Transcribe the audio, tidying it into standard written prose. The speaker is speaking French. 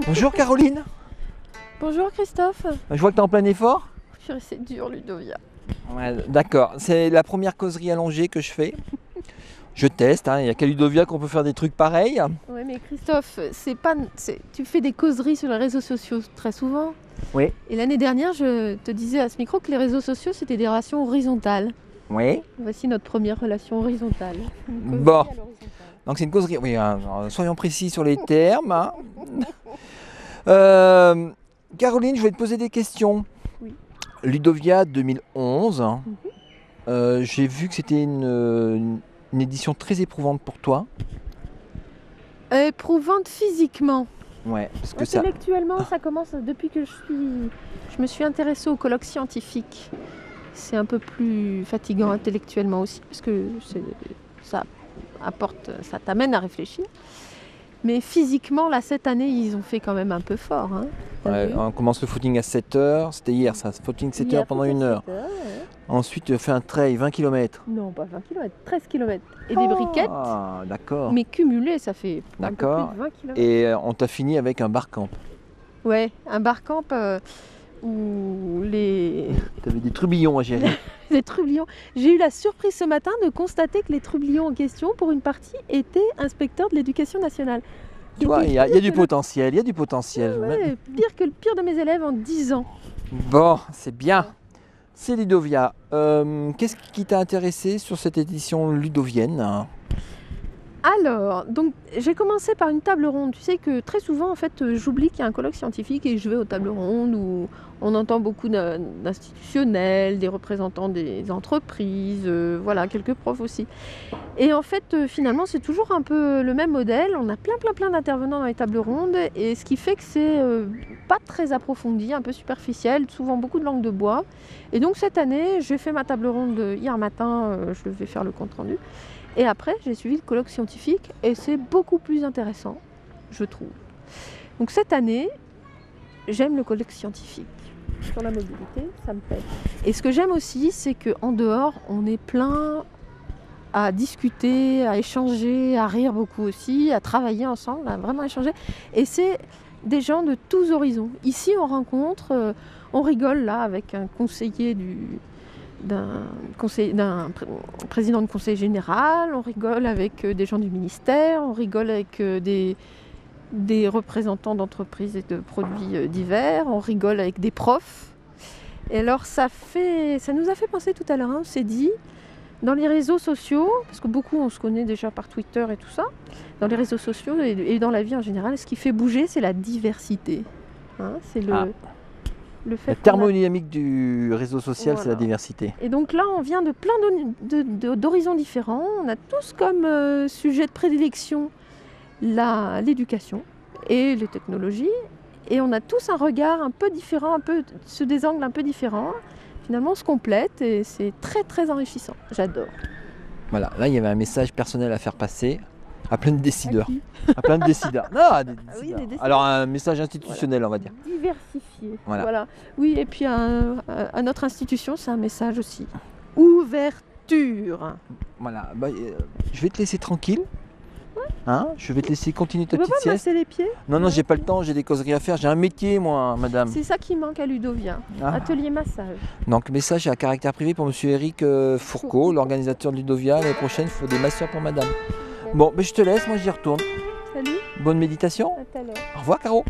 Bonjour Caroline. Bonjour Christophe. Je vois que tu es en plein effort. C'est dur Ludovia. Ouais, d'accord, c'est la première causerie allongée que je fais. Je teste, hein. Il n'y a qu'à Ludovia qu'on peut faire des trucs pareils. Oui mais Christophe, tu fais des causeries sur les réseaux sociaux très souvent. Oui. Et l'année dernière, je te disais à ce micro que les réseaux sociaux c'était des relations horizontales. Oui. Voici notre première relation horizontale. Bon. Donc c'est une causerie. Oui, hein, soyons précis sur les termes. Hein. Caroline, je vais te poser des questions. Oui. Ludovia 2011. J'ai vu que c'était une édition très éprouvante pour toi. Éprouvante physiquement. Ouais, parce que Intellectuellement, ça commence depuis que je me suis intéressée au colloque scientifique. C'est un peu plus fatigant intellectuellement aussi, parce que ça t'amène à réfléchir. Mais physiquement, là, cette année, ils ont fait quand même un peu fort. Hein. Ouais, on commence le footing à 7h, c'était hier ça, footing 7h pendant 1 heure. Ouais. Ensuite, tu fais un trail 20 km. Non, pas 20 km, 13 km. Et des briquettes, D'accord. mais cumulées, ça fait un peu D'accord. plus de 20 km. Et on t'a fini avec un bar camp. Ouais, un bar camp où les T'avais des trublions à gérer. trublions. J'ai eu la surprise ce matin de constater que les trublions en question, pour une partie, étaient inspecteurs de l'éducation nationale. Tu vois, il y a du potentiel, il y a du potentiel. Ouais, pire que le pire de mes élèves en 10 ans. Bon, c'est bien. C'est Ludovia. Qu'est-ce qui t'a intéressé sur cette édition ludovienne? Alors, donc j'ai commencé par une table ronde. Tu sais que très souvent, en fait, j'oublie qu'il y a un colloque scientifique et je vais aux tables rondes où on entend beaucoup d'institutionnels, des représentants des entreprises, voilà, quelques profs aussi. Et en fait, finalement, c'est toujours un peu le même modèle. On a plein d'intervenants dans les tables rondes et ce qui fait que c'est pas très approfondi, un peu superficiel, souvent beaucoup de langue de bois. Et donc cette année, j'ai fait ma table ronde hier matin, je vais faire le compte rendu. Et après, j'ai suivi le colloque scientifique et c'est beaucoup plus intéressant, je trouve. Donc cette année, j'aime le colloque scientifique. Sur la mobilité, ça me plaît. Et ce que j'aime aussi, c'est qu'en dehors, on est plein à discuter, à échanger, à rire beaucoup aussi, à travailler ensemble, à vraiment échanger. Et c'est des gens de tous horizons. Ici, on rencontre, on rigole là avec un conseiller d'un président de conseil général, on rigole avec des gens du ministère, on rigole avec des représentants d'entreprises et de produits divers, on rigole avec des profs. Et alors ça nous a fait penser tout à l'heure, hein, on s'est dit, dans les réseaux sociaux, parce que beaucoup on se connaît déjà par Twitter et tout ça, dans les réseaux sociaux et dans la vie en général, ce qui fait bouger, c'est la diversité. Hein, c'est le fait la thermodynamique du réseau social, voilà. C'est la diversité. Et donc là, on vient de plein d'horizons différents. On a tous comme sujet de prédilection l'éducation et les technologies. Et on a tous un regard un peu différent, sous des angles un peu différents. Finalement, on se complète et c'est très enrichissant. J'adore. Voilà, là, il y avait un message personnel à faire passer à plein de décideurs. À plein de décideurs. Non, des décideurs. Ah oui, des décideurs. Alors, un message institutionnel, voilà. On va dire. Diversifié. Voilà. Oui, et puis à notre institution, c'est un message aussi. Ouverture. Voilà. Bah, je vais te laisser tranquille. Hein, je vais te laisser continuer ta petite sieste. Tu peux pas masser les pieds? Non, j'ai pas le temps, j'ai des causeries à faire. J'ai un métier, moi, madame. C'est ça qui manque à Ludovia. Atelier massage. Donc, message à caractère privé pour monsieur Eric Fourcault, l'organisateur de Ludovia. L'année prochaine, il faut des masseurs pour madame. Bon, je te laisse, moi j'y retourne. Salut. Bonne méditation. À tout à l'heure. Au revoir, Caro.